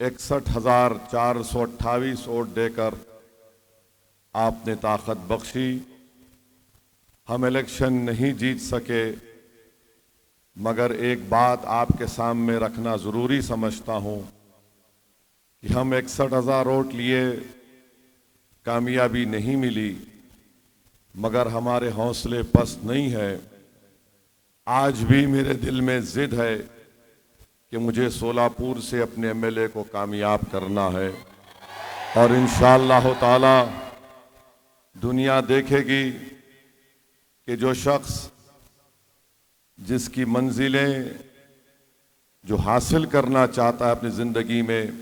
61,428 vote देकर आपने ताकत बख्शी। हम इलेक्शन नहीं जीत सके, मगर एक बात आपके सामने रखना ज़रूरी समझता हूँ कि हम 61,000 वोट लिए, कामयाबी नहीं मिली, मगर हमारे हौसले पस्त नहीं है। आज भी मेरे दिल में जिद है कि मुझे सोलापुर से अपने एमएलए को कामयाब करना है और इंशाअल्लाह ताला दुनिया देखेगी कि जो शख्स जिसकी मंजिलें जो हासिल करना चाहता है अपनी ज़िंदगी में।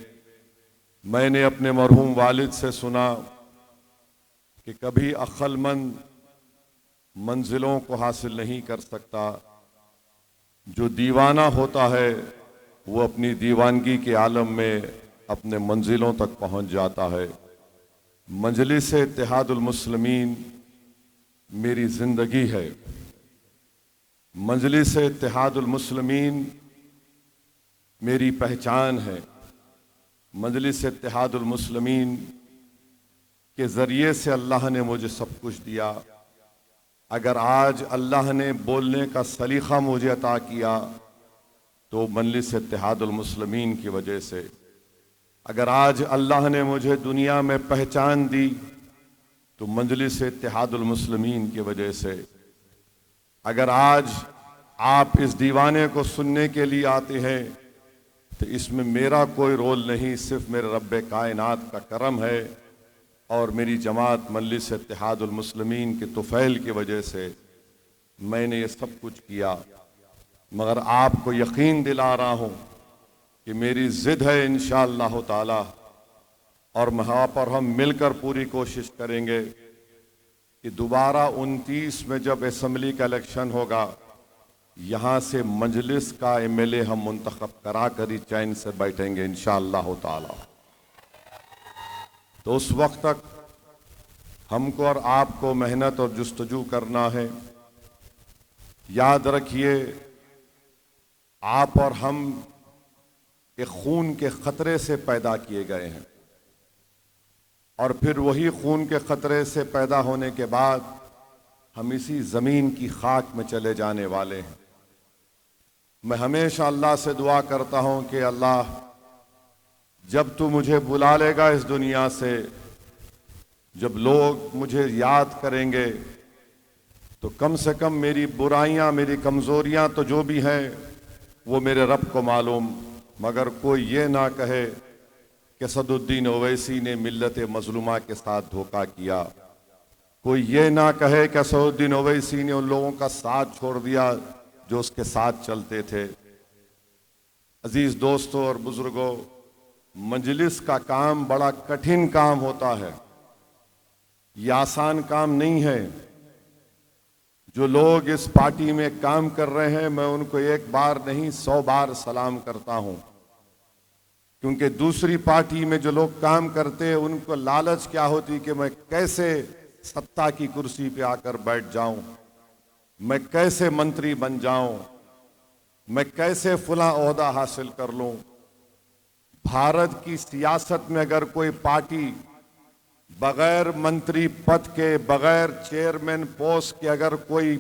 मैंने अपने मरहूम वालिद से सुना कि कभी अक्लमंद मंजिलों को हासिल नहीं कर सकता, जो दीवाना होता है वो अपनी दीवानगी के आलम में अपने मंजिलों तक पहुंच जाता है। मजलिस इत्तेहादुल मुस्लिमीन मेरी ज़िंदगी है। मजलिस इत्तेहादुल मुस्लिमीन मेरी पहचान है। मजलिस इत्तेहादुल मुस्लिमीन के ज़रिए से अल्लाह ने मुझे सब कुछ दिया। अगर आज अल्लाह ने बोलने का सलीक़ा मुझे अता किया तो मजलिस इत्तेहादुल मुस्लिमीन की वजह से। अगर आज अल्लाह ने मुझे दुनिया में पहचान दी तो मजलिस इत्तेहादुल मुस्लिमीन की वजह से। अगर आज आप इस दीवाने को सुनने के लिए आते हैं तो इसमें मेरा कोई रोल नहीं, सिर्फ मेरे रब्बे कायनात का करम है और मेरी जमात मजलिस इत्तेहादुल मुस्लिमीन के तुफ़ैल की वजह से मैंने ये सब कुछ किया। मगर आपको यकीन दिला रहा हूँ कि मेरी ज़िद है इंशाअल्लाह ताला, और वहाँ पर हम मिलकर पूरी कोशिश करेंगे कि दोबारा 29 में जब असेंबली का इलेक्शन होगा, यहाँ से मजलिस का एमएलए हम मुंतखब करा कर ही चैन से बैठेंगे इंशाअल्लाह ताला। तो उस वक्त तक हमको और आपको मेहनत और जुस्तजू करना है। याद रखिए, आप और हम एक खून के खतरे से पैदा किए गए हैं और फिर वही खून के खतरे से पैदा होने के बाद हम इसी ज़मीन की खाक में चले जाने वाले हैं। मैं हमेशा अल्लाह से दुआ करता हूँ कि अल्लाह, जब तू मुझे बुला लेगा इस दुनिया से, जब लोग मुझे याद करेंगे, तो कम से कम मेरी बुराइयाँ, मेरी कमज़ोरियाँ तो जो भी हैं वो मेरे रब को मालूम, मगर कोई ये ना कहे कि सदुद्दीन ओवैसी ने मिल्लत मज़लूमा के साथ धोखा किया। कोई ये ना कहे कि सदुद्दीन ओवैसी ने उन लोगों का साथ छोड़ दिया जो उसके साथ चलते थे। अजीज़ दोस्तों और बुज़ुर्गों, मजलिस का काम बड़ा कठिन काम होता है, ये आसान काम नहीं है। जो लोग इस पार्टी में काम कर रहे हैं, मैं उनको एक बार नहीं 100 बार सलाम करता हूं, क्योंकि दूसरी पार्टी में जो लोग काम करते हैं उनको लालच क्या होती कि मैं कैसे सत्ता की कुर्सी पे आकर बैठ जाऊं, मैं कैसे मंत्री बन जाऊं, मैं कैसे फला ओहदा हासिल कर लूं। भारत की सियासत में अगर कोई पार्टी बगैर मंत्री पद के, बगैर चेयरमैन पोस्ट के अगर कोई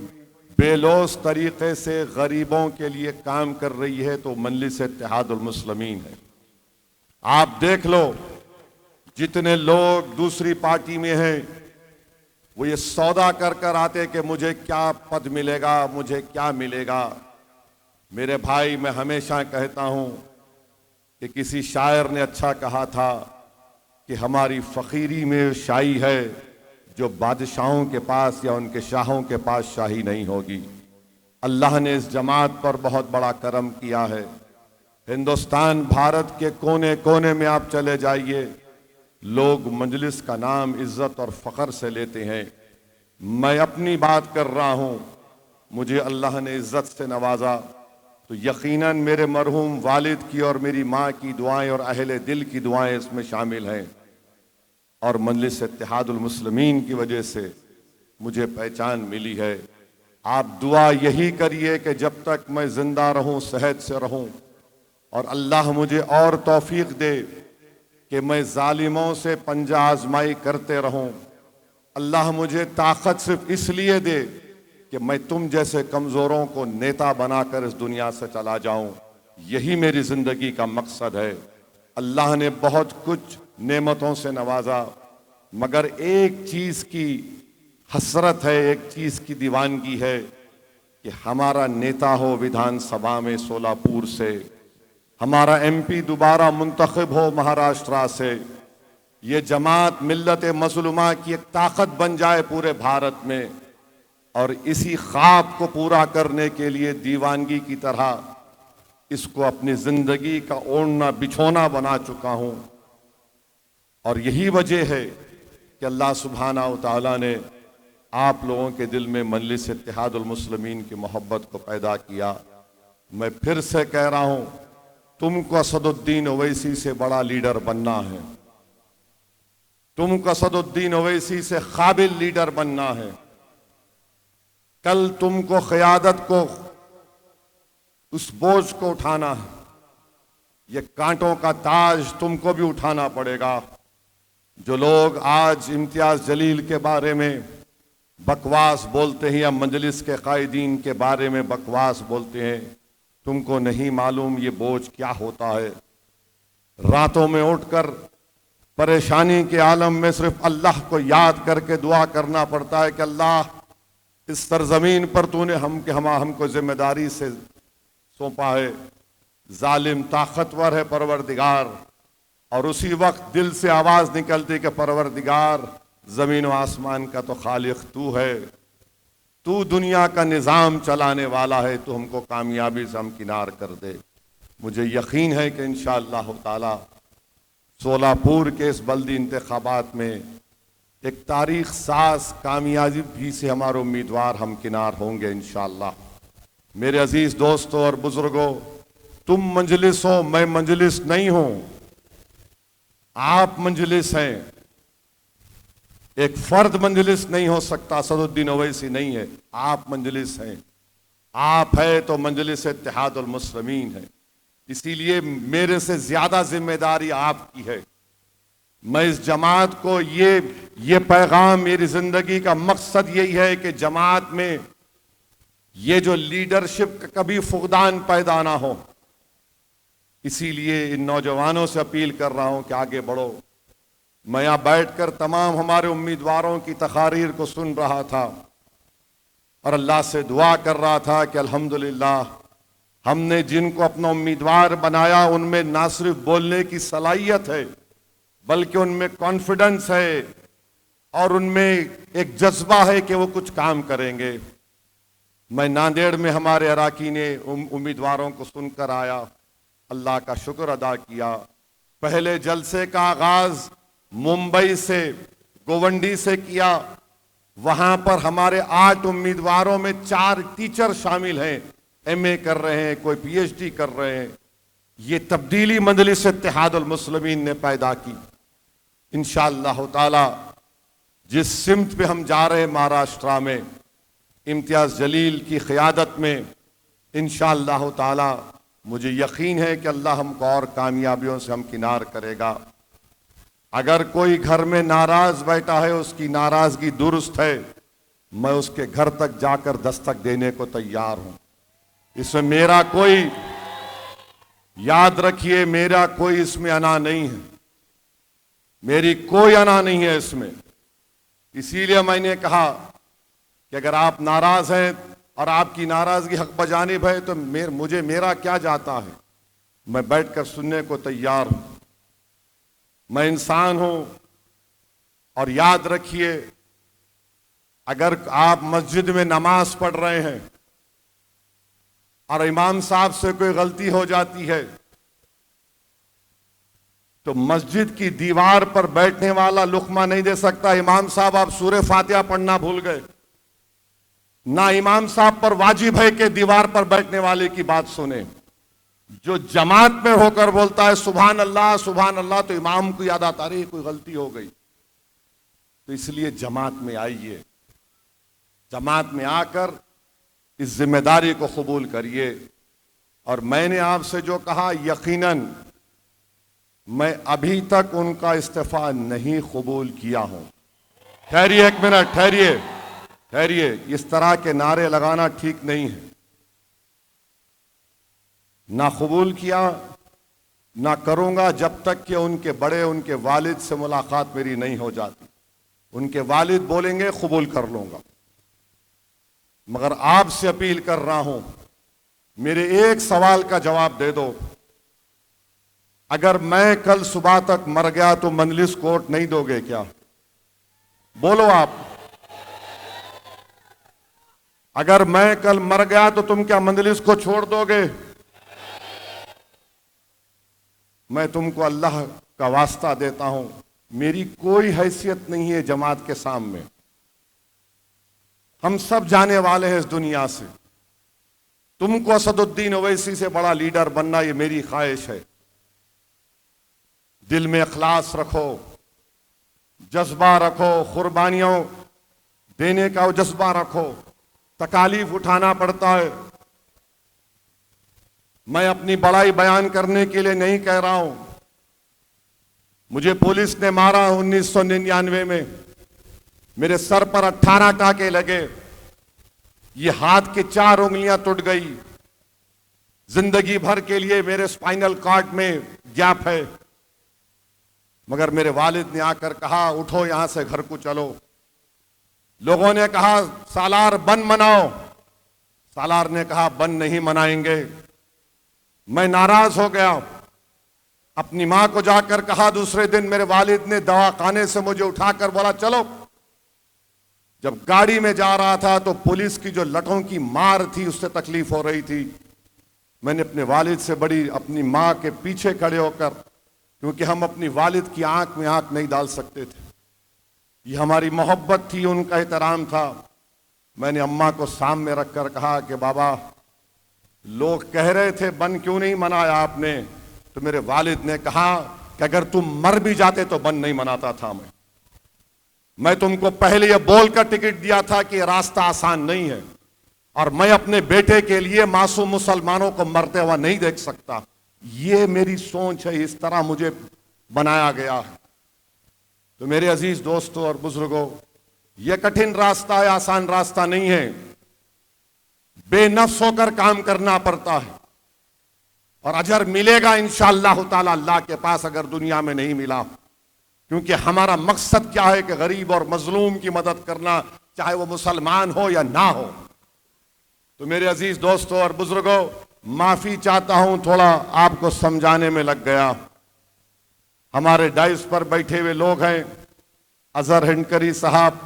बेलौस तरीके से गरीबों के लिए काम कर रही है तो मजलिस इत्तेहादुल मुस्लिमीन है। आप देख लो, जितने लोग दूसरी पार्टी में हैं वो ये सौदा कर कर आते कि मुझे क्या पद मिलेगा, मुझे क्या मिलेगा। मेरे भाई, मैं हमेशा कहता हूं कि किसी शायर ने अच्छा कहा था कि हमारी फ़कीरी में शाही है जो बादशाहों के पास या उनके शाहों के पास शाही नहीं होगी। अल्लाह ने इस जमात पर बहुत बड़ा करम किया है। हिंदुस्तान, भारत के कोने कोने में आप चले जाइए, लोग मजलिस का नाम इज्जत और फ़ख्र से लेते हैं। मैं अपनी बात कर रहा हूँ, मुझे अल्लाह ने इज्जत से नवाजा तो यकीनन मेरे मरहूम वालिद की और मेरी माँ की दुआएं और अहले दिल की दुआएं इसमें शामिल हैं, और मजलिस इत्तेहादुल मुस्लिमीन की वजह से मुझे पहचान मिली है। आप दुआ यही करिए कि जब तक मैं जिंदा रहूं, सेहत से रहूं, और अल्लाह मुझे और तौफीक दे कि मैं जालिमों से पंजा आजमाई करते रहूं। अल्लाह मुझे ताकत सिर्फ इसलिए दे कि मैं तुम जैसे कमज़ोरों को नेता बनाकर इस दुनिया से चला जाऊं। यही मेरी ज़िंदगी का मकसद है। अल्लाह ने बहुत कुछ नेमतों से नवाजा, मगर एक चीज़ की हसरत है, एक चीज़ की दीवानगी है कि हमारा नेता हो विधानसभा में सोलापुर से, हमारा एमपी दोबारा मुंतखब हो महाराष्ट्र से, ये जमात मिल्लत मज़लूमा की एक ताकत बन जाए पूरे भारत में। और इसी ख्वाब को पूरा करने के लिए दीवानगी की तरह इसको अपनी ज़िंदगी का ओढ़ना बिछोना बना चुका हूँ। और यही वजह है कि अल्लाह सुब्हानहू तआला ने आप लोगों के दिल में मजलिस इत्तेहादुल मुस्लिमीन की मोहब्बत को पैदा किया। मैं फिर से कह रहा हूँ, तुमको असदुद्दीन ओवैसी से बड़ा लीडर बनना है, तुमको असदुद्दीन ओवैसी से काबिल लीडर बनना है। कल तुमको क़यादत को, उस बोझ को उठाना है। ये कांटों का ताज तुमको भी उठाना पड़ेगा। जो लोग आज इम्तियाज जलील के बारे में बकवास बोलते हैं या मजलिस के कायदीन के बारे में बकवास बोलते हैं, तुमको नहीं मालूम ये बोझ क्या होता है। रातों में उठकर परेशानी के आलम में सिर्फ अल्लाह को याद करके दुआ करना पड़ता है कि अल्लाह, इस सरजमीन पर तूने हमको जिम्मेदारी से सौंपा है। जालिम ताकतवर है परवरदिगार, और उसी वक्त दिल से आवाज निकलती कि परवरदिगार, जमीन व आसमान का तो खालिक तू है, तू दुनिया का निज़ाम चलाने वाला है, तू हमको कामयाबी से हमकिनार कर दे। मुझे यकीन है कि इंशाअल्लाह ताला सोलापुर के इस बल्दी इंतखाबात में एक तारीख साज कामयाबी से हमारे उम्मीदवार हमकिनार होंगे इंशाअल्लाह। मेरे अजीज दोस्तों और बुजुर्गों, तुम मजलिस हो, मैं मजलिस नहीं हूं, आप मजलिस हैं। एक फर्द मजलिस नहीं हो सकता, असदुद्दीन ओवैसी नहीं है, आप मजलिस हैं। आप है तो मजलिस इत्तेहादुल मुस्लिमीन है। इसीलिए मेरे से ज्यादा जिम्मेदारी आपकी है। मैं इस जमात को ये पैगाम, मेरी जिंदगी का मकसद यही है कि जमात में ये जो लीडरशिप का कभी फुकदान पैदा ना हो। इसीलिए इन नौजवानों से अपील कर रहा हूं कि आगे बढ़ो। मैं यहां बैठकर तमाम हमारे उम्मीदवारों की तकारीर को सुन रहा था और अल्लाह से दुआ कर रहा था कि अल्हम्दुलिल्लाह, हमने जिनको अपना उम्मीदवार बनाया उनमें ना सिर्फ बोलने की सलाहियत है, बल्कि उनमें कॉन्फिडेंस है और उनमें एक जज्बा है कि वो कुछ काम करेंगे। मैं नांदेड़ में हमारे अराकीन उम्मीदवारों को सुनकर आया, अल्लाह का शुक्र अदा किया। पहले जलसे का आगाज मुंबई से, गोवंडी से किया। वहां पर हमारे 8 उम्मीदवारों में 4 टीचर शामिल हैं, एमए कर रहे हैं, कोई पीएचडी कर रहे हैं। ये तब्दीली मजलिस इत्तेहादुल मुस्लिमीन ने पैदा की। इंशाअल्लाह ताला जिस सिमत पे हम जा रहे हैं महाराष्ट्र में, इम्तियाज जलील की क़यादत में, इंशाअल्लाह ताला मुझे यकीन है कि अल्लाह हमको और कामयाबियों से हमकिनार करेगा। अगर कोई घर में नाराज बैठा है, उसकी नाराजगी दुरुस्त है, मैं उसके घर तक जाकर दस्तक देने को तैयार हूं। इसमें मेरा कोई, याद रखिए, मेरा कोई इसमें अना नहीं है, मेरी कोई अना नहीं है इसमें। इसीलिए मैंने कहा कि अगर आप नाराज हैं और आपकी नाराजगी हक बजानिब है तो मुझे मेरा क्या जाता है, मैं बैठकर सुनने को तैयार हूं। मैं इंसान हूं। और याद रखिए, अगर आप मस्जिद में नमाज पढ़ रहे हैं और इमाम साहब से कोई गलती हो जाती है तो मस्जिद की दीवार पर बैठने वाला लुकमा नहीं दे सकता, इमाम साहब आप सूरे फातिहा पढ़ना भूल गए। ना इमाम साहब पर वाजिब है कि दीवार पर बैठने वाले की बात सुने। जो जमात में होकर बोलता है सुभान अल्लाह सुभान अल्लाह, तो इमाम को याद आता रही कोई गलती हो गई। तो इसलिए जमात में आइए, जमात में आकर इस जिम्मेदारी को कबूल करिए। और मैंने आपसे जो कहा, यकीनन मैं अभी तक उनका इस्तीफा नहीं कबूल किया हूं। ठहरिए एक मिनट, ठहरिए ठहरिए, इस तरह के नारे लगाना ठीक नहीं है। ना कबूल किया, ना करूंगा जब तक कि उनके बड़े, उनके वालिद से मुलाकात मेरी नहीं हो जाती। उनके वालिद बोलेंगे कबूल कर लूंगा। मगर आपसे अपील कर रहा हूं, मेरे एक सवाल का जवाब दे दो। अगर मैं कल सुबह तक मर गया तो मंजलिस कोर्ट नहीं दोगे क्या? बोलो आप। अगर मैं कल मर गया तो तुम क्या मंजलिस को छोड़ दोगे? मैं तुमको अल्लाह का वास्ता देता हूं, मेरी कोई हैसियत नहीं है जमात के सामने। हम सब जाने वाले हैं इस दुनिया से। तुमको असदुद्दीन ओवैसी से बड़ा लीडर बनना, ये मेरी ख्वाहिश है। दिल में इखलास रखो, जज्बा रखो, कुर्बानियों देने का जज्बा रखो। तकालीफ उठाना पड़ता है। मैं अपनी बड़ाई बयान करने के लिए नहीं कह रहा हूं। मुझे पुलिस ने मारा 1999 में, मेरे सर पर 18 टाके लगे, ये हाथ की 4 उंगलियां टूट गई। जिंदगी भर के लिए मेरे स्पाइनल कॉर्ड में गैप है। मगर मेरे वालिद ने आकर कहा, उठो यहां से, घर को चलो। लोगों ने कहा, सालार बन मनाओ। सालार ने कहा, बन नहीं मनाएंगे। मैं नाराज हो गया। अपनी मां को जाकर कहा। दूसरे दिन मेरे वालिद ने दवाखाने से मुझे उठाकर बोला, चलो। जब गाड़ी में जा रहा था तो पुलिस की जो लठों की मार थी, उससे तकलीफ हो रही थी। मैंने अपने वालिद से बड़ी, अपनी मां के पीछे खड़े होकर, क्योंकि हम अपनी वालिद की आंख में आंख नहीं डाल सकते थे, ये हमारी मोहब्बत थी, उनका एहतराम था। मैंने अम्मा को सामने रखकर कहा कि बाबा, लोग कह रहे थे बन क्यों नहीं मनाया आपने? तो मेरे वालिद ने कहा कि अगर तुम मर भी जाते तो बन नहीं मनाता था। मैं तुमको पहले यह बोलकर टिकट दिया था कि रास्ता आसान नहीं है, और मैं अपने बेटे के लिए मासूम मुसलमानों को मरते हुआ नहीं देख सकता। ये मेरी सोच है, इस तरह मुझे बनाया गया है। तो मेरे अजीज दोस्तों और बुजुर्गों, यह कठिन रास्ता है, आसान रास्ता नहीं है। बेनफ्स होकर काम करना पड़ता है, और अजर मिलेगा इंशाअल्लाह ताला अल्लाह के पास, अगर दुनिया में नहीं मिला। क्योंकि हमारा मकसद क्या है कि गरीब और मजलूम की मदद करना, चाहे वो मुसलमान हो या ना हो। तो मेरे अजीज दोस्तों और बुजुर्गों, माफी चाहता हूं, थोड़ा आपको समझाने में लग गया। हमारे डाइस पर बैठे हुए लोग हैं, अजहर हिंडकरी साहब,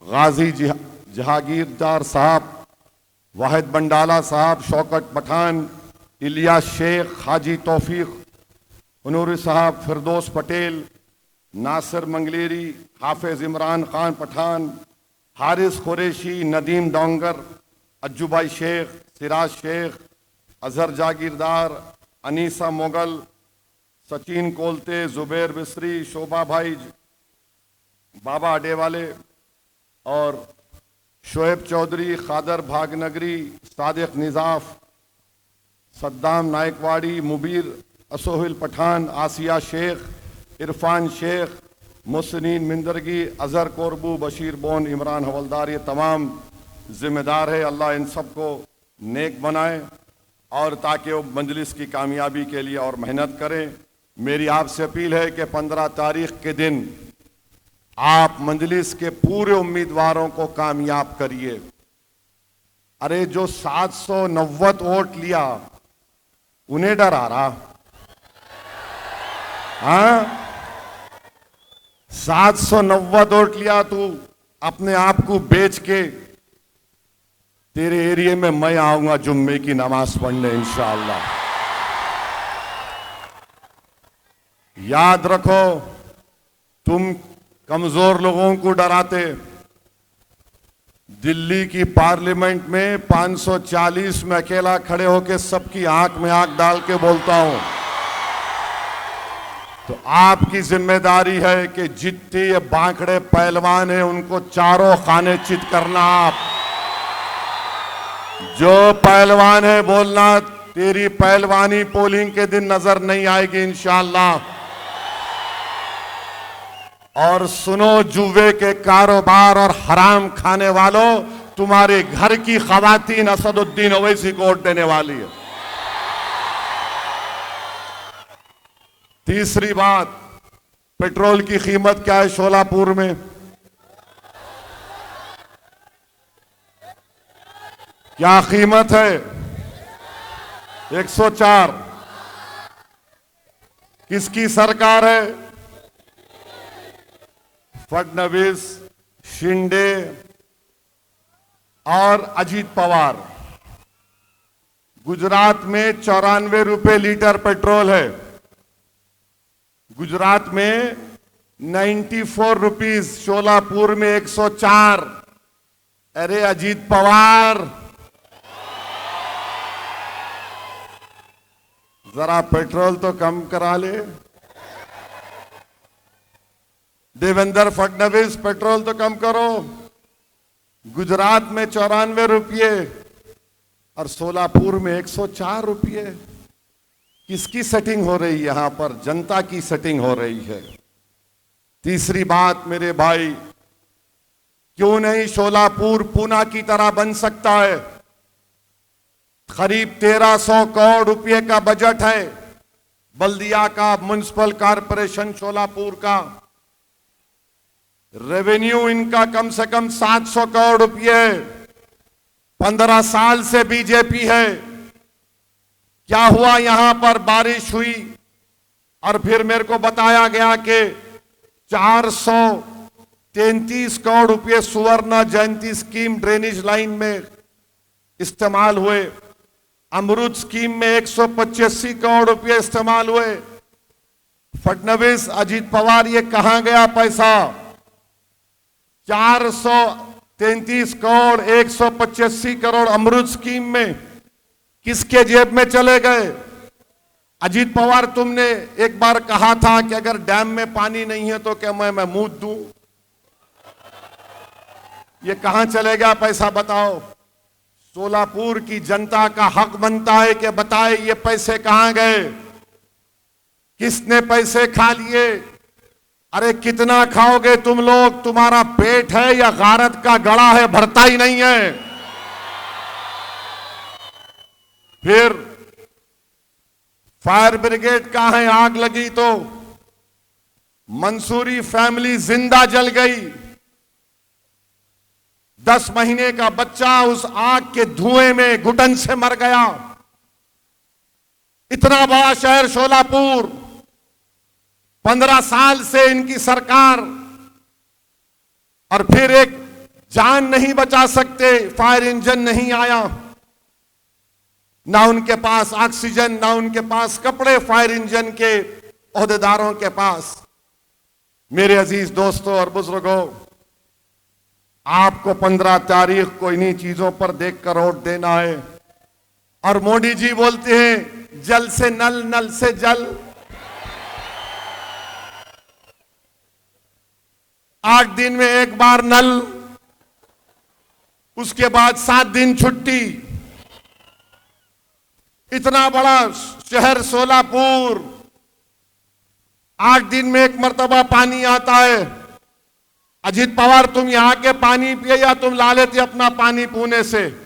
गाजी जहांगीरदार साहब, वाहिद बंडाला साहब, शौकत पठान, इलियास शेख, हाजी तौफीक हुनूरी साहब, फिरदौस पटेल, नासिर मंगलेरी, हाफिज इमरान खान पठान, हारिस कुरैशी, नदीम डोंगर, अज्जुभाई शेख, सिराज शेख, अजहर जागीरदार, अनीसा मुगल, सचिन कोलते, जुबैर बिसरी, शोभा भाई, बाबा अडेवाले और शोएब चौधरी, खादर भागनगरी, सादिक निजाफ, सद्दाम नायकवाड़ी, मुबीर असोहिल पठान, आसिया शेख, इरफान शेख, मुसनीन मिंदरगी, अजहर कोरबू, बशीर बोन, इमरान हवलदार, ये तमाम जिम्मेदार है। अल्लाह इन सबको नेक बनाए, और ताकि वो मंजलिस की कामयाबी के लिए और मेहनत करें। मेरी आपसे अपील है कि 15 तारीख के दिन आप मंजलिस के पूरे उम्मीदवारों को कामयाब करिए। अरे जो 790 वोट लिया, उन्हें डर आ रहा? हाँ, 790 वोट लिया, तू अपने आप को बेच के, तेरे एरिया में मैं आऊंगा जुम्मे की नमाज पढ़ने इंशाअल्लाह। याद रखो, तुम कमजोर लोगों को डराते। दिल्ली की पार्लियामेंट में 540 में अकेला खड़े होकर सबकी आंख में आंख डाल के बोलता हूं। तो आपकी जिम्मेदारी है कि जितने ये बांकड़े पहलवान हैं, उनको चारों खाने चित करना। आप जो पहलवान है बोलना, तेरी पहलवानी पोलिंग के दिन नजर नहीं आएगी इंशाअल्लाह। और सुनो जुए के कारोबार और हराम खाने वालों, तुम्हारे घर की खवातीन असदुद्दीन ओवैसी को वोट देने वाली है। तीसरी बात, पेट्रोल की कीमत क्या है शोलापुर में? क्या कीमत है? 104। किसकी सरकार है? फडणवीस, शिंदे और अजीत पवार। गुजरात में 94 रुपए लीटर पेट्रोल है। गुजरात में 94 रुपीज, शोलापुर में 104। अरे अजीत पवार, जरा पेट्रोल तो कम करा ले। देवेंद्र फडणवीस, पेट्रोल तो कम करो। गुजरात में 94 रुपये और सोलापुर में 104 रुपये। किसकी सेटिंग हो रही है यहां पर? जनता की सेटिंग हो रही है। तीसरी बात मेरे भाई, क्यों नहीं शोलापुर पूना की तरह बन सकता है? करीब 1300 करोड़ रुपए का बजट है बल्दिया का, म्युनिसिपल कॉरपोरेशन शोलापुर का। रेवेन्यू इनका कम से कम 700 करोड़ रुपए है। 15 साल से बीजेपी है। क्या हुआ? यहां पर बारिश हुई और फिर मेरे को बताया गया कि 433 करोड़ रुपए सुवर्ण जयंती स्कीम ड्रेनेज लाइन में इस्तेमाल हुए। अमृत स्कीम में 185 करोड़ रुपए इस्तेमाल हुए। फडणवीस, अजीत पवार, ये कहां गया पैसा? 433 करोड़, 185 करोड़ अमृत स्कीम में किसके जेब में चले गए? अजीत पवार, तुमने एक बार कहा था कि अगर डैम में पानी नहीं है तो क्या मैं मुंह दूं? ये कहां चले गया पैसा बताओ? सोलापुर की जनता का हक बनता है कि बताए ये पैसे कहां गए, किसने पैसे खा लिए। अरे कितना खाओगे तुम लोग? तुम्हारा पेट है या गारत का गड़ा है, भरता ही नहीं है। फिर फायर ब्रिगेड कहां है? आग लगी तो मंसूरी फैमिली जिंदा जल गई। 10 महीने का बच्चा उस आग के धुएं में घुटन से मर गया। इतना बड़ा शहर शोलापुर, 15 साल से इनकी सरकार, और फिर एक जान नहीं बचा सकते। फायर इंजन नहीं आया, ना उनके पास ऑक्सीजन, ना उनके पास कपड़े फायर इंजन के ओहदेदारों के पास। मेरे अजीज दोस्तों और बुजुर्गों, आपको 15 तारीख को इन्हीं चीजों पर देखकर वोट देना है। और मोदी जी बोलते हैं जल से नल, नल से जल। 8 दिन में एक बार नल, उसके बाद 7 दिन छुट्टी। इतना बड़ा शहर सोलापुर, 8 दिन में एक मर्तबा पानी आता है। अजीत पवार, तुम यहां के पानी पिए या तुम ला लेते अपना पानी पुणे से?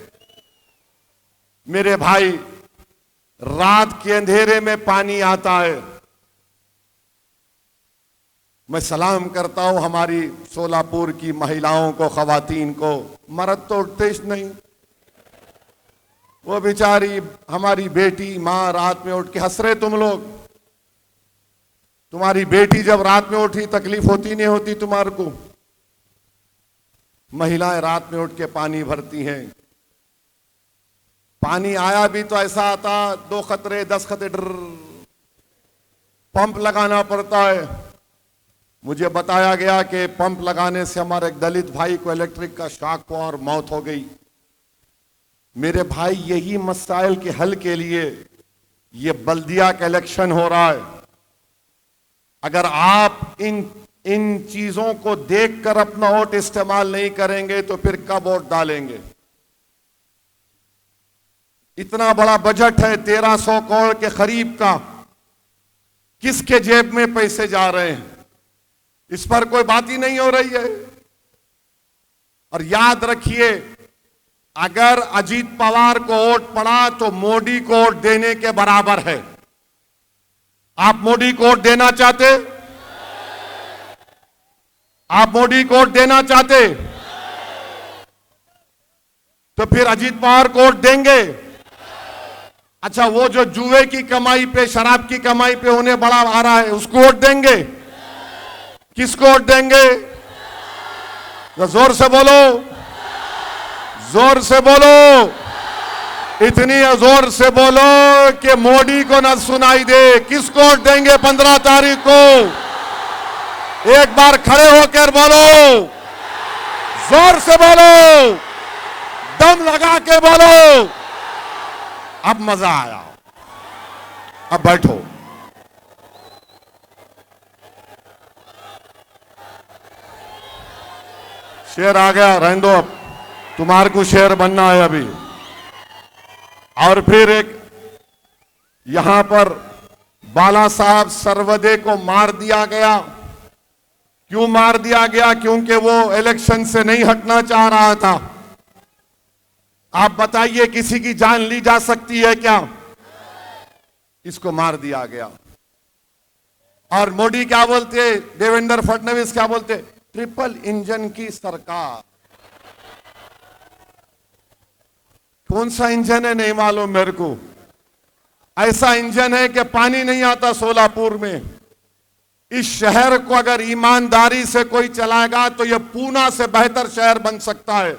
मेरे भाई, रात के अंधेरे में पानी आता है। मैं सलाम करता हूं हमारी सोलापुर की महिलाओं को, खवातीन को। मर्द तो उठते ही नहीं। वो बेचारी हमारी बेटी मां रात में उठ के हंस रहे तुम लोग। तुम्हारी बेटी जब रात में उठी तकलीफ होती नहीं होती तुम्हारे को? महिलाएं रात में उठ के पानी भरती हैं। पानी आया भी तो ऐसा आता, 2 खतरे 10 खतरे, पंप लगाना पड़ता है। मुझे बताया गया कि पंप लगाने से हमारे एक दलित भाई को इलेक्ट्रिक का शॉक हुआ और मौत हो गई। मेरे भाई, यही मसाइल के हल के लिए ये बल्दिया का इलेक्शन हो रहा है। अगर आप इन चीजों को देखकर अपना वोट इस्तेमाल नहीं करेंगे तो फिर कब वोट डालेंगे? इतना बड़ा बजट है 1300 करोड़ के करीब का, किसके जेब में पैसे जा रहे हैं, इस पर कोई बात ही नहीं हो रही है। और याद रखिए, अगर अजीत पवार को वोट पड़ा तो मोदी को वोट देने के बराबर है। आप मोदी को वोट देना चाहते? आप मोदी को वोट देना चाहते तो फिर अजीत पवार को वोट देंगे। अच्छा, वो जो जुए की कमाई पे, शराब की कमाई पे उन्हें बड़ा आ रहा है, उसको वोट देंगे? किसको वोट देंगे? तो जोर से बोलो, जोर से बोलो, इतनी जोर से बोलो कि मोदी को न सुनाई दे। किसको वोट देंगे 15 तारीख को? एक बार खड़े होकर बोलो, जोर से बोलो, दम लगा के बोलो। अब मजा आया, अब बैठो। शेर आ गया, रहने दो, अब तुम्हारे को शेर बनना है अभी। और फिर एक यहां पर बाला साहब सर्वदे को मार दिया गया। क्यों मार दिया गया? क्योंकि वो इलेक्शन से नहीं हटना चाह रहा था। आप बताइए, किसी की जान ली जा सकती है क्या? इसको मार दिया गया। और मोदी क्या बोलते, देवेंद्र फडणवीस क्या बोलते? ट्रिपल इंजन की सरकार। कौन सा इंजन है नहीं मालूम मेरे को। ऐसा इंजन है कि पानी नहीं आता सोलापुर में। इस शहर को अगर ईमानदारी से कोई चलाएगा तो यह पूना से बेहतर शहर बन सकता है।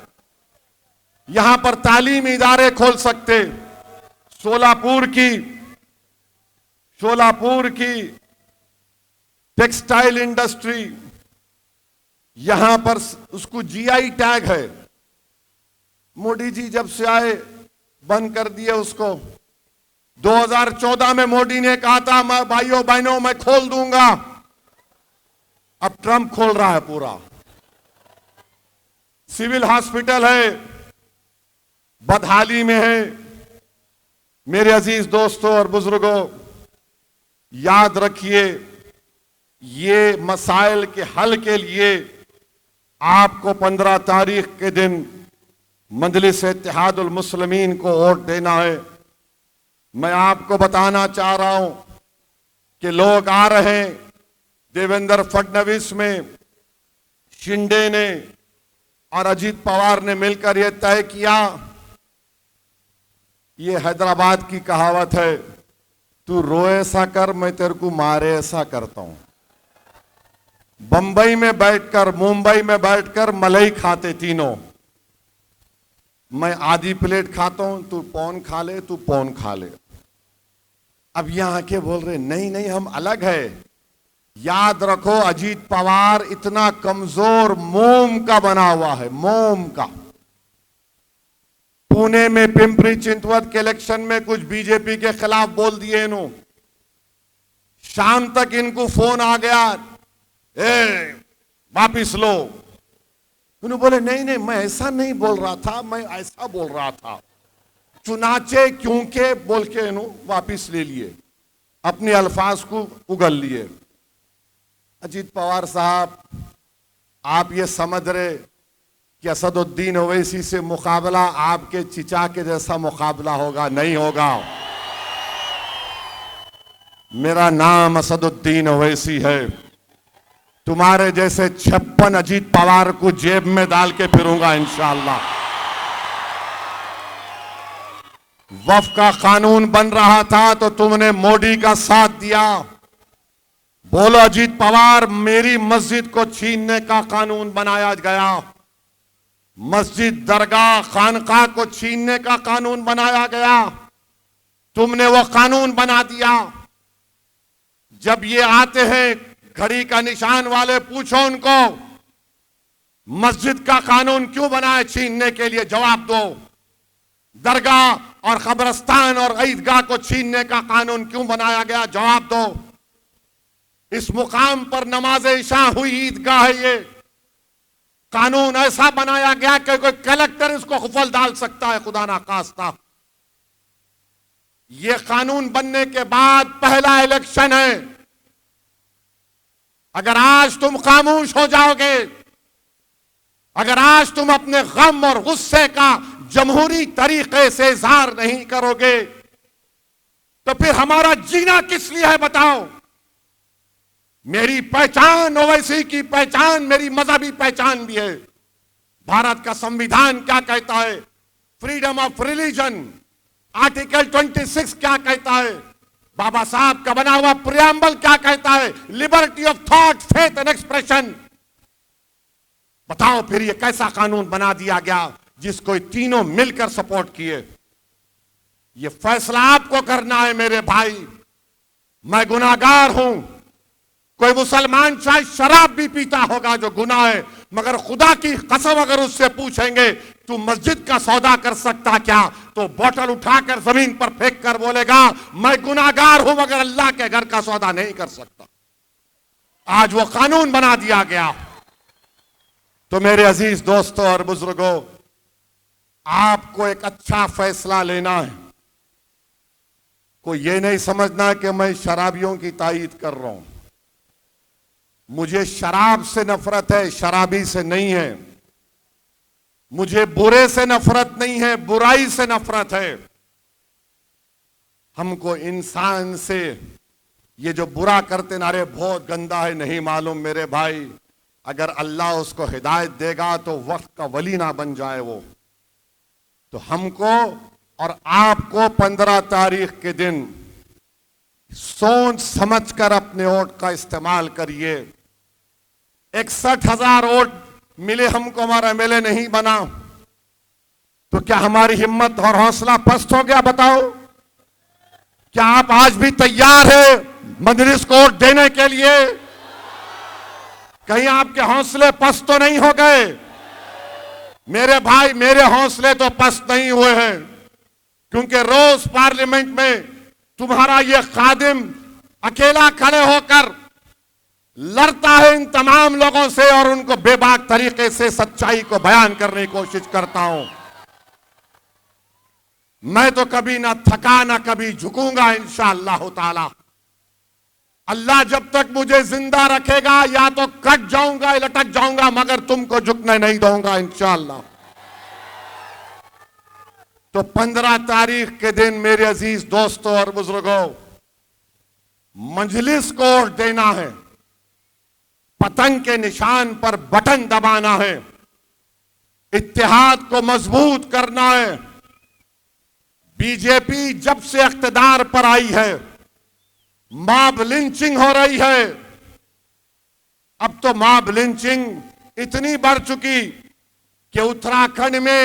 यहां पर तालीमी इदारे खोल सकते। सोलापुर की टेक्सटाइल इंडस्ट्री, यहां पर उसको जीआई टैग है। मोदी जी जब से आए बंद कर दिए उसको। 2014 में मोदी ने कहा था, मैं भाइयों बहनों मैं खोल दूंगा। अब ट्रंप खोल रहा है पूरा। सिविल हॉस्पिटल है, बदहाली में है। मेरे अजीज दोस्तों और बुजुर्गों, याद रखिए, ये मसाइल के हल के लिए आपको 15 तारीख के दिन मजलिस इत्तेहादुल मुस्लिमीन को वोट देना है। मैं आपको बताना चाह रहा हूं कि लोग आ रहे हैं। देवेंद्र फडणवीस में शिंदे ने और अजीत पवार ने मिलकर यह तय किया। ये हैदराबाद की कहावत है, तू रोए ऐसा कर, मैं तेरे को मारे ऐसा करता हूं। बंबई में बैठकर, मुंबई में बैठकर मलाई खाते तीनों। मैं आधी प्लेट खाता हूं, तू पौन खा ले, तू पौन खा ले। अब यहां आके बोल रहे नहीं नहीं हम अलग है। याद रखो, अजीत पवार इतना कमजोर मोम का बना हुआ है, मोम का। पुणे में पिंपरी चिंतवत के इलेक्शन में कुछ बीजेपी के खिलाफ बोल दिए इन्हों। शाम तक इनको फोन आ गया, वापिस लो। उन्होंने बोले नहीं नहीं मैं ऐसा नहीं बोल रहा था, मैं ऐसा बोल रहा था। चुनाचे क्योंकि बोल के इन्हों वापिस ले लिए, अपने अल्फाज को उगल लिए। अजीत पवार साहब, आप ये समझ रहे कि असदुद्दीन ओवैसी से मुकाबला आपके चिचा के जैसा मुकाबला होगा? नहीं होगा। मेरा नाम असदुद्दीन ओवैसी है। तुम्हारे जैसे 56 अजीत पवार को जेब में डाल के फिरूंगा इंशाअल्लाह। वक्फ का कानून बन रहा था तो तुमने मोदी का साथ दिया। बोलो अजीत पवार, मेरी मस्जिद को छीनने का कानून बनाया गया। मस्जिद, दरगाह, खानकाह को छीनने का कानून बनाया गया। तुमने वो कानून बना दिया। जब ये आते हैं घड़ी का निशान वाले, पूछो उनको मस्जिद का कानून क्यों बनाए छीनने के लिए, जवाब दो। दरगाह और कब्रस्तान और ईदगाह को छीनने का कानून क्यों बनाया गया, जवाब दो। इस मुकाम पर नमाज इशा हुई ईदगाह है। ये कानून ऐसा बनाया गया कि कोई कलेक्टर इसको खुफल डाल सकता है, खुदा ना खास्ता। ये कानून बनने के बाद पहला इलेक्शन है। अगर आज तुम खामोश हो जाओगे, अगर आज तुम अपने गम और गुस्से का जमहूरी तरीके से इजहार नहीं करोगे, तो फिर हमारा जीना किस लिए है बताओ। मेरी पहचान ओवैसी की पहचान मेरी मजहबी पहचान भी है। भारत का संविधान क्या कहता है, फ्रीडम ऑफ रिलीजन, आर्टिकल 26 क्या कहता है, बाबा साहब का बना हुआ प्रियम्बल क्या कहता है, liberty of thought, faith and expression. बताओ फिर ये कैसा कानून बना दिया गया जिसको तीनों मिलकर सपोर्ट किए। ये फैसला आपको करना है मेरे भाई। मैं गुनाहगार हूं। कोई मुसलमान चाहे शराब भी पीता होगा जो गुनाह है, मगर खुदा की कसम अगर उससे पूछेंगे तू मस्जिद का सौदा कर सकता क्या, तो बोतल उठाकर जमीन पर फेंक कर बोलेगा मैं गुनाहगार हूं मगर अल्लाह के घर का सौदा नहीं कर सकता। आज वो कानून बना दिया गया। तो मेरे अजीज दोस्तों और बुजुर्गों, आपको एक अच्छा फैसला लेना है। कोई ये नहीं समझना कि मैं शराबियों की तायीद कर रहा हूं। मुझे शराब से नफरत है, शराबी से नहीं है। मुझे बुरे से नफरत नहीं है, बुराई से नफरत है। हमको इंसान से ये जो बुरा करते नारे बहुत गंदा है नहीं मालूम मेरे भाई। अगर अल्लाह उसको हिदायत देगा तो वक्त का वली ना बन जाए वो। तो हमको और आपको 15 तारीख के दिन सोच समझकर अपने वोट का इस्तेमाल करिए। 61,000 वोट मिले हमको, हमारा एमएलए नहीं बना, तो क्या हमारी हिम्मत और हौसला पस्त हो गया बताओ। क्या आप आज भी तैयार है मजलिस को वोट देने के लिए? कहीं आपके हौसले पस्त तो नहीं हो गए? मेरे भाई, मेरे हौसले तो पस्त नहीं हुए हैं, क्योंकि रोज पार्लियामेंट में तुम्हारा ये खादिम अकेला खड़े होकर लड़ता है इन तमाम लोगों से और उनको बेबाक तरीके से सच्चाई को बयान करने की कोशिश करता हूं। मैं तो कभी ना थका ना कभी झुकूंगा इंशाअल्लाह ताला। अल्लाह जब तक मुझे जिंदा रखेगा या तो कट जाऊंगा या लटक जाऊंगा, मगर तुमको झुकने नहीं दूंगा इंशाअल्लाह। तो 15 तारीख के दिन मेरे अजीज दोस्तों और बुजुर्गों, मजलिस को वोट देना है। पतंग के निशान पर बटन दबाना है। इत्तेहाद को मजबूत करना है। बीजेपी जब से इख्तिदार पर आई है मॉब लिंचिंग हो रही है। अब तो मॉब लिंचिंग इतनी बढ़ चुकी कि उत्तराखंड में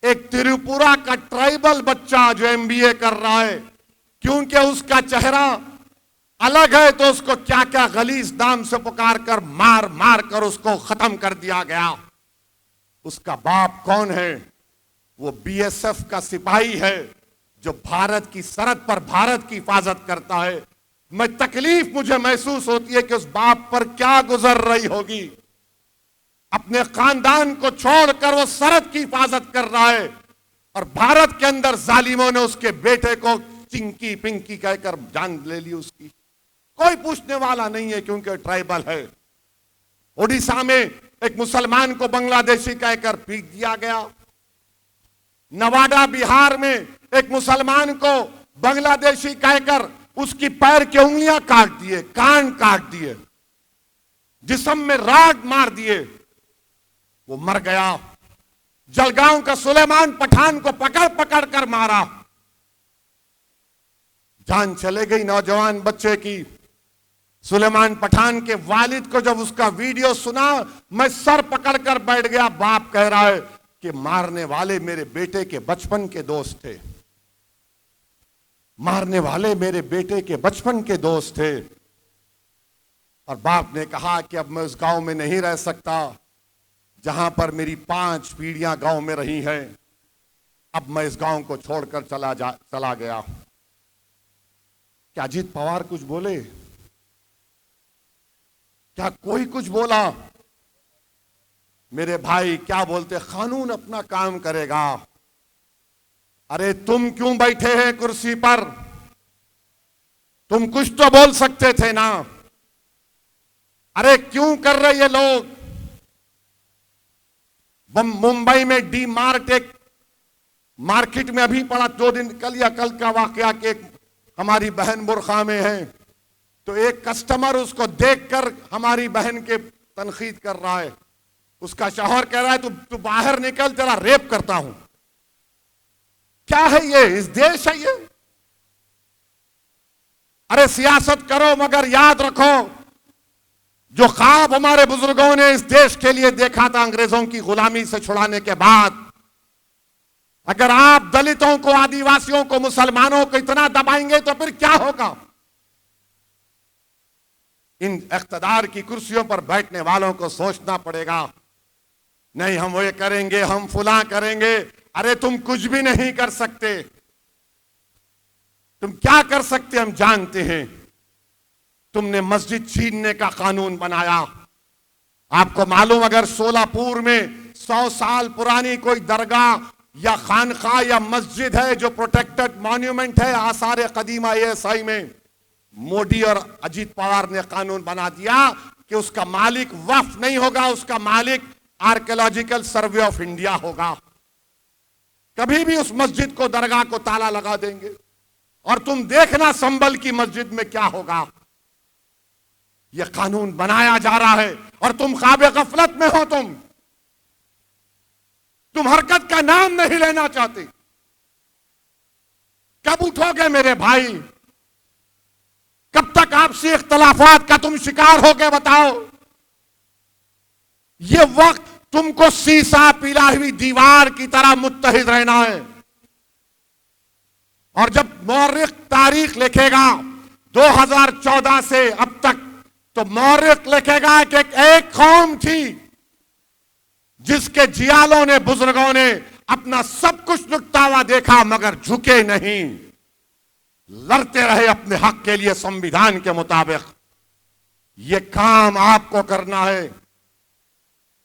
एक त्रिपुरा का ट्राइबल बच्चा जो एमबीए कर रहा है, क्योंकि उसका चेहरा अलग है तो उसको क्या क्या गलीज नाम से पुकार कर मार मार कर उसको खत्म कर दिया गया। उसका बाप कौन है? वो बीएसएफ का सिपाही है जो भारत की सरहद पर भारत की हिफाजत करता है। मैं तकलीफ मुझे महसूस होती है कि उस बाप पर क्या गुजर रही होगी। अपने खानदान को छोड़कर वो सरहद की हिफाजत कर रहा है और भारत के अंदर जालिमों ने उसके बेटे को चिंकी पिंकी कहकर जान ले ली उसकी। कोई पूछने वाला नहीं है क्योंकि ट्राइबल है। ओडिशा में एक मुसलमान को बांग्लादेशी कहकर पीट दिया गया। नवादा बिहार में एक मुसलमान को बांग्लादेशी कहकर उसकी पैर की उंगलियां काट दिए, कान काट दिए, जिस्म में राड मार दिए, वो मर गया। जलगांव का सुलेमान पठान को पकड़ पकड़ कर मारा, जान चले गई नौजवान बच्चे की। सुलेमान पठान के वालिद को जब उसका वीडियो सुना, मैं सर पकड़कर बैठ गया। बाप कह रहा है कि मारने वाले मेरे बेटे के बचपन के दोस्त थे, मारने वाले मेरे बेटे के बचपन के दोस्त थे। और बाप ने कहा कि अब मैं उस गांव में नहीं रह सकता जहां पर मेरी 5 पीढ़ियां गांव में रही हैं। अब मैं इस गांव को छोड़कर चला गया। क्या अजीत पवार कुछ बोले? क्या कोई कुछ बोला? मेरे भाई क्या बोलते, कानून अपना काम करेगा। अरे तुम क्यों बैठे हैं कुर्सी पर? तुम कुछ तो बोल सकते थे ना। अरे क्यों कर रहे ये लोग? मुंबई में डी मार्ट एक मार्केट में अभी पड़ा, 2 दिन कल या कल का वाकया कि हमारी बहन बुरखा में है, तो एक कस्टमर उसको देखकर हमारी बहन के तनखीद कर रहा है। उसका शौहर कह रहा है तू बाहर निकल, तेरा रेप करता हूं। क्या है ये? इस देश है ये? अरे सियासत करो मगर याद रखो, जो ख्वाब हमारे बुजुर्गों ने इस देश के लिए देखा था अंग्रेजों की गुलामी से छुड़ाने के बाद, अगर आप दलितों को, आदिवासियों को, मुसलमानों को इतना दबाएंगे तो फिर क्या होगा? इन इख्तिदार की कुर्सियों पर बैठने वालों को सोचना पड़ेगा। नहीं हम ये करेंगे, हम फुला करेंगे। अरे तुम कुछ भी नहीं कर सकते। तुम क्या कर सकते हम जानते हैं। तुमने मस्जिद छीनने का कानून बनाया। आपको मालूम, अगर सोलापुर में 100 साल पुरानी कोई दरगाह या खानका या मस्जिद है जो प्रोटेक्टेड मॉन्यूमेंट है आसार कदीमा ASI में, मोदी और अजीत पवार ने कानून बना दिया कि उसका मालिक वक्फ नहीं होगा, उसका मालिक आर्कियोलॉजिकल सर्वे ऑफ इंडिया होगा। कभी भी उस मस्जिद को, दरगाह को ताला लगा देंगे। और तुम देखना संभल की मस्जिद में क्या होगा। यह कानून बनाया जा रहा है और तुम ख्वाबे गफलत में हो। तुम हरकत का नाम नहीं लेना चाहते। कब उठोगे मेरे भाई? कब तक आपसी इख्तलाफात का तुम शिकार होगे बताओ? यह वक्त तुमको सीसा पिला हुई दीवार की तरह मुत्तहिद रहना है। और जब मौर्रिख तारीख लिखेगा 2014 से अब तक, तो मौर्रिख लिखेगा कि एक कौम थी जिसके जियालों ने, बुजुर्गों ने अपना सब कुछ लुटता हुआ देखा मगर झुके नहीं, लड़ते रहे अपने हक के लिए संविधान के मुताबिक। यह काम आपको करना है।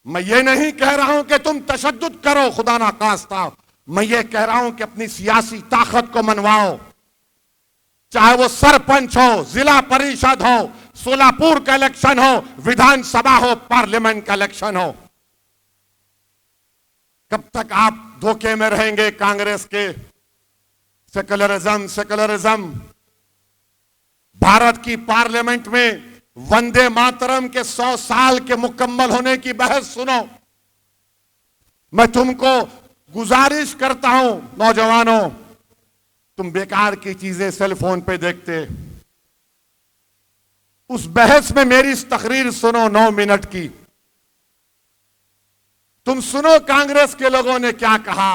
मैं ये नहीं कह रहा हूं कि तुम तशद्दुद करो, खुदा ना खास्ता। मैं ये कह रहा हूं कि अपनी सियासी ताकत को मनवाओ। चाहे वो सरपंच हो, जिला परिषद हो, सोलापुर का इलेक्शन हो, विधानसभा हो, पार्लियामेंट का इलेक्शन हो। कब तक आप धोखे में रहेंगे कांग्रेस के? सेकुलरिज्म। भारत की पार्लियामेंट में वंदे मातरम के 100 साल के मुकम्मल होने की बहस सुनो। मैं तुमको गुजारिश करता हूं, नौजवानों, तुम बेकार की चीजें सेल फोन पे देखते, उस बहस में मेरी इस तकरीर सुनो 9 मिनट की। तुम सुनो कांग्रेस के लोगों ने क्या कहा।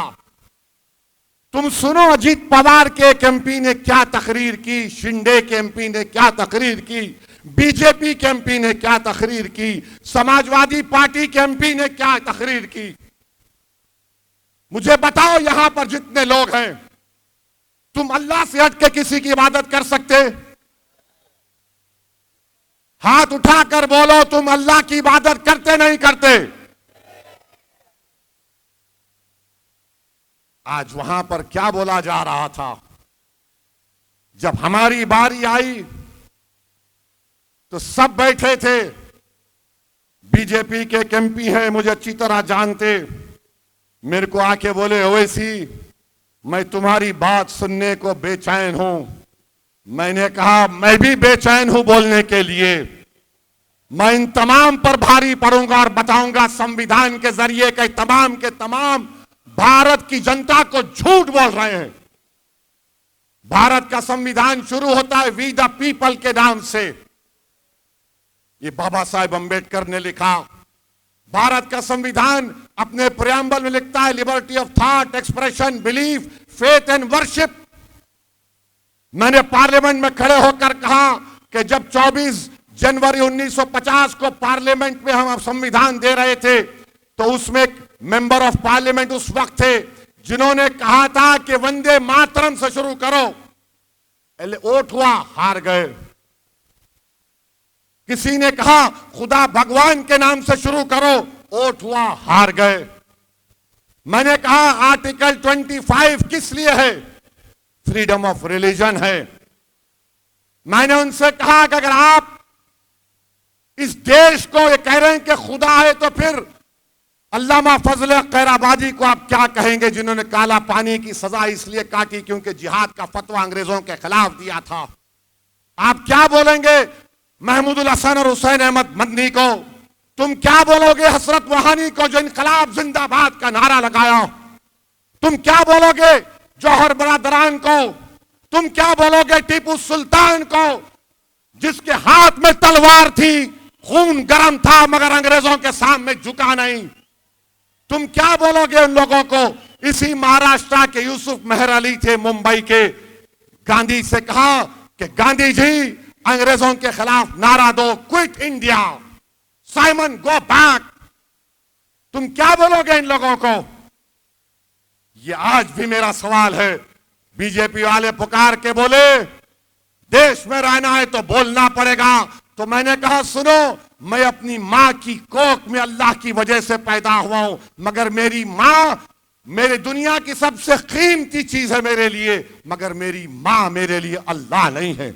तुम सुनो अजीत पवार के एक MP ने क्या तकरीर की, शिंदे के MP ने क्या तकरीर की, बीजेपी के MP ने क्या तकरीर की, समाजवादी पार्टी के MP ने क्या तकरीर की। मुझे बताओ यहां पर जितने लोग हैं, तुम अल्लाह से हट के किसी की इबादत कर सकते? हाथ उठाकर बोलो, तुम अल्लाह की इबादत करते नहीं करते? आज वहां पर क्या बोला जा रहा था? जब हमारी बारी आई तो सब बैठे थे। बीजेपी के MP हैं, मुझे अच्छी तरह जानते, मेरे को आके बोले ओवैसी मैं तुम्हारी बात सुनने को बेचैन हूं। मैंने कहा मैं भी बेचैन हूं बोलने के लिए। मैं इन तमाम पर भारी पड़ूंगा और बताऊंगा संविधान के जरिए के तमाम भारत की जनता को झूठ बोल रहे हैं। भारत का संविधान शुरू होता है वी द पीपल के नाम से। ये बाबा साहेब अंबेडकर ने लिखा। भारत का संविधान अपने प्रियम्बल में लिखता है liberty of thought, expression, belief, faith and worship. मैंने पार्लियामेंट में खड़े होकर कहा कि जब 24 जनवरी 1950 को पार्लियामेंट में हम संविधान दे रहे थे तो उसमें मेंबर ऑफ पार्लियामेंट उस वक्त थे जिन्होंने कहा था कि वंदे मातरम से शुरू करो। वोट हुआ, हार गए। किसी ने कहा खुदा भगवान के नाम से शुरू करो, वोट हुआ, हार गए। मैंने कहा आर्टिकल 25 किस लिए है? फ्रीडम ऑफ रिलीजन है। मैंने उनसे कहा कि अगर आप इस देश को ये कह रहे हैं कि खुदा है, तो फिर अल्लामा फजल खैराबादी को आप क्या कहेंगे, जिन्होंने काला पानी की सजा इसलिए काटी क्योंकि जिहाद का फतवा अंग्रेजों के खिलाफ दिया था? आप क्या बोलेंगे महमूदुल हसन और हुसैन अहमद मदनी को? तुम क्या बोलोगे हसरत वहानी को, जो इनकलाब जिंदाबाद का नारा लगाया? तुम क्या बोलोगे जौहर बरादरान को? तुम क्या बोलोगे टीपू सुल्तान को, जिसके हाथ में तलवार थी, खून गर्म था, मगर अंग्रेजों के सामने झुका नहीं? तुम क्या बोलोगे उन लोगों को? इसी महाराष्ट्र के यूसुफ मेहर अली थे मुंबई के, गांधी से कहा कि गांधी जी अंग्रेजों के खिलाफ नारा दो, quit India, Simon go back. तुम क्या बोलोगे इन लोगों को? ये आज भी मेरा सवाल है। बीजेपी वाले पुकार के बोले देश में रहना है तो बोलना पड़ेगा। तो मैंने कहा सुनो, मैं अपनी मां की कोख में अल्लाह की वजह से पैदा हुआ हूं, मगर मेरी मां मेरे दुनिया की सबसे कीमती चीज है मेरे लिए, मगर मेरी मां मेरे लिए अल्लाह नहीं है।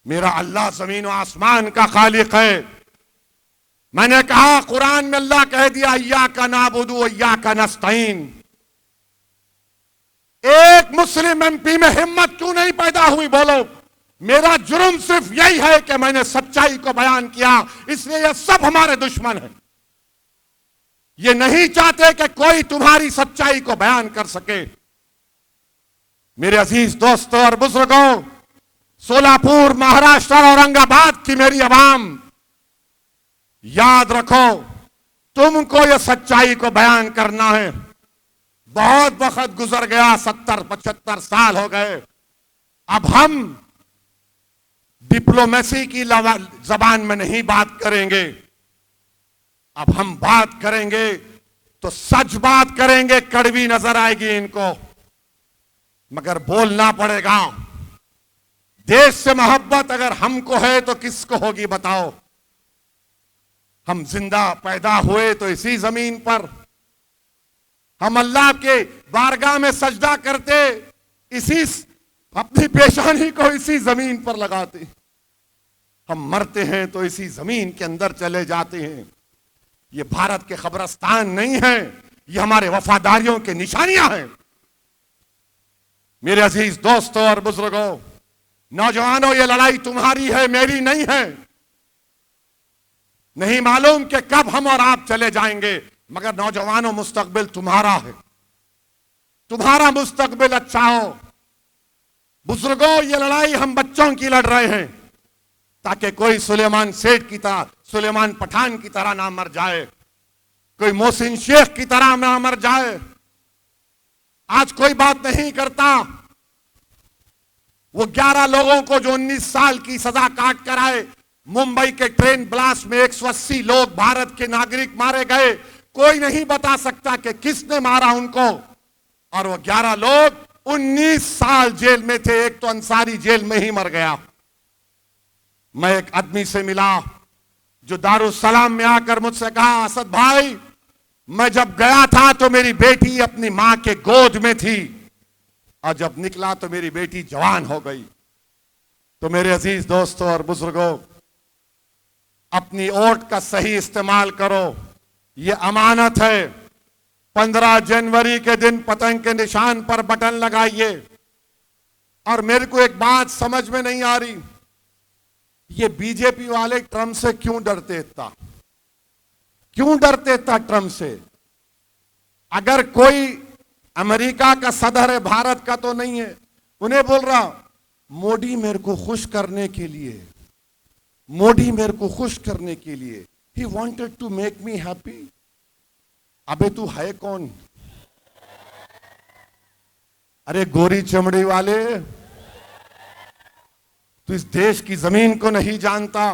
मेरा अल्लाह जमीन और आसमान का खालिक है। मैंने कहा कुरान में अल्लाह कह दिया इय्याका नाबुदु व इय्याका नस्तईन। एक मुस्लिम एमपी में हिम्मत क्यों नहीं पैदा हुई? बोलो। मेरा जुर्म सिर्फ यही है कि मैंने सच्चाई को बयान किया, इसलिए ये सब हमारे दुश्मन हैं। ये नहीं चाहते कि कोई तुम्हारी सच्चाई को बयान कर सके। मेरे अजीज दोस्तों और बुजुर्गों, सोलापुर, महाराष्ट्र और औरंगाबाद की मेरी आवाम, याद रखो तुमको यह सच्चाई को बयान करना है। बहुत वक्त गुजर गया, 70-75 साल हो गए। अब हम डिप्लोमेसी की जबान में नहीं बात करेंगे। अब हम बात करेंगे तो सच बात करेंगे। कड़वी नजर आएगी इनको, मगर बोलना पड़ेगा। देश से मोहब्बत अगर हमको है तो किसको होगी बताओ? हम जिंदा पैदा हुए तो इसी जमीन पर, हम अल्लाह के बारगाह में सजदा करते, इसी अपनी पेशानी को इसी जमीन पर लगाते। हम मरते हैं तो इसी जमीन के अंदर चले जाते हैं। ये भारत के कब्रिस्तान नहीं है, ये हमारे वफादारियों की निशानियां हैं। मेरे अजीज दोस्तों और बुजुर्गों, नौजवानों, ये लड़ाई तुम्हारी है, मेरी नहीं है। नहीं मालूम कि कब हम और आप चले जाएंगे, मगर नौजवानों, मुस्तकबिल तुम्हारा है। तुम्हारा मुस्तकबिल अच्छा हो। बुजुर्गों, ये लड़ाई हम बच्चों की लड़ रहे हैं, ताकि कोई सुलेमान सेठ की तरह, सुलेमान पठान की तरह ना मर जाए, कोई मोहसिन शेख की तरह ना मर जाए। आज कोई बात नहीं करता। वो 11 लोगों को जो 19 साल की सजा काट कर आए, मुंबई के ट्रेन ब्लास्ट में 180 लोग भारत के नागरिक मारे गए। कोई नहीं बता सकता कि किसने मारा उनको। और वो 11 लोग 19 साल जेल में थे। एक तो अंसारी जेल में ही मर गया। मैं एक आदमी से मिला जो दारुसलाम में आकर मुझसे कहा, असद भाई, मैं जब गया था तो मेरी बेटी अपनी मां के गोद में थी, और जब निकला तो मेरी बेटी जवान हो गई। तो मेरे अजीज दोस्तों और बुजुर्गों, अपनी वोट का सही इस्तेमाल करो। ये अमानत है। 15 जनवरी के दिन पतंग के निशान पर बटन लगाइए। और मेरे को एक बात समझ में नहीं आ रही, ये बीजेपी वाले ट्रम्प से क्यों डरते इतना? क्यों डरते इतना ट्रम्प से? अगर कोई अमेरिका का सदर है, भारत का तो नहीं है, उन्हें बोल रहा मोदी मेरे को खुश करने के लिए, मोदी मेरे को खुश करने के लिए, he wanted to make me happy. अबे तू है कौन? अरे गोरी चमड़ी वाले, तू इस देश की जमीन को नहीं जानता।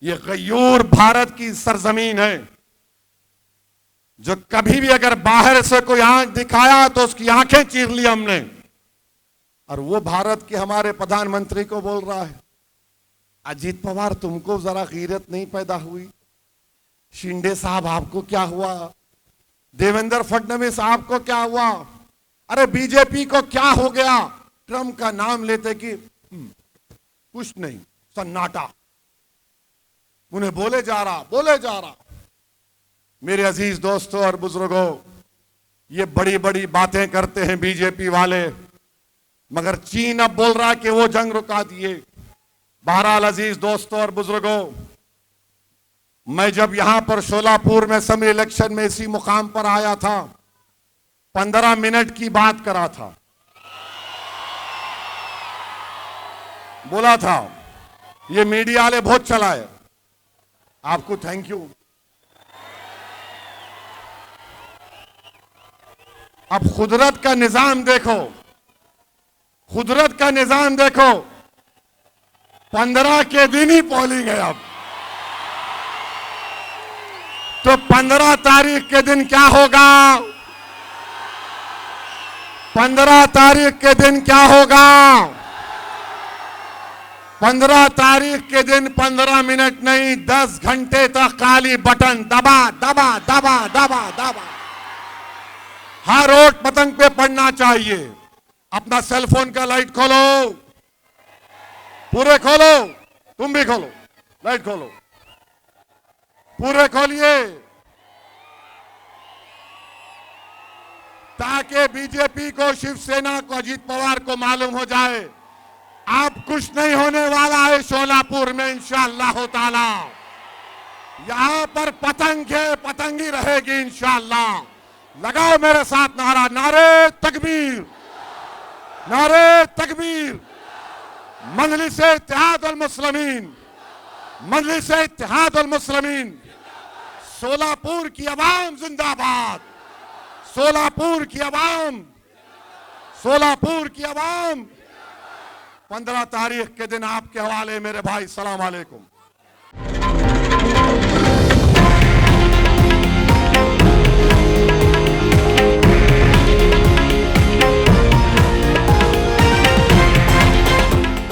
ये गयूर भारत की सरजमीन है, जो कभी भी अगर बाहर से कोई आंख दिखाया तो उसकी आंखें चीर ली हमने। और वो भारत के हमारे प्रधानमंत्री को बोल रहा है, अजीत पवार, तुमको जरा गीरत नहीं पैदा हुई? शिंदे साहब आपको क्या हुआ? देवेंद्र फडणवीस आपको क्या हुआ? अरे बीजेपी को क्या हो गया? ट्रम्प का नाम लेते कि कुछ नहीं, सन्नाटा। उन्हें बोले जा रहा। मेरे अजीज दोस्तों और बुजुर्गों, ये बड़ी बड़ी बातें करते हैं बीजेपी वाले, मगर चीन अब बोल रहा है कि वो जंग रुका दिए। बहरहाल अजीज दोस्तों और बुजुर्गों, मैं जब यहां पर शोलापुर में असम्बली इलेक्शन में इसी मुकाम पर आया था, 15 मिनट की बात करा था, बोला था। ये मीडिया वाले बहुत चलाए, आपको थैंक यू। अब कुदरत का निजाम देखो, कुदरत का निजाम देखो। 15 के दिन ही पोलिंग है अब, तो 15 तारीख के दिन क्या होगा? 15 तारीख के दिन क्या होगा? 15 तारीख के दिन 15 मिनट नहीं, 10 घंटे तक काली बटन दबा दबा दबा दबा दबा। हर वोट पतंग पे पड़ना चाहिए। अपना सेलफोन का लाइट खोलो, पूरे खोलो, तुम भी खोलो, लाइट खोलो, पूरे खोलिए, ताकि बीजेपी को, शिवसेना को, अजीत पवार को मालूम हो जाए आप कुछ नहीं होने वाला है शोलापुर में इंशाअल्लाह ताला। यहां पर पतंग है, पतंगी रहेगी इंशाअल्लाह। लगाओ मेरे साथ नारा, नारे तकबीर, नारे तकबीर। मजलिस-ए इत्तेहाद अल मुस्लिमीन, मजलिस-ए इत्तेहाद अल मुस्लिमीन। शोलापुर की आवाम जिंदाबाद, शोलापुर की आवाम, शोलापुर की आवाम। 15 तारीख के दिन आपके हवाले मेरे भाई। सलाम अलैकुम।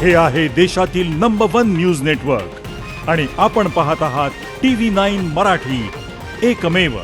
हे आहे देशातील नंबर 1 न्यूज नेटवर्क आणि आपण पाहत आहात TV9 मराठी, एकमेव।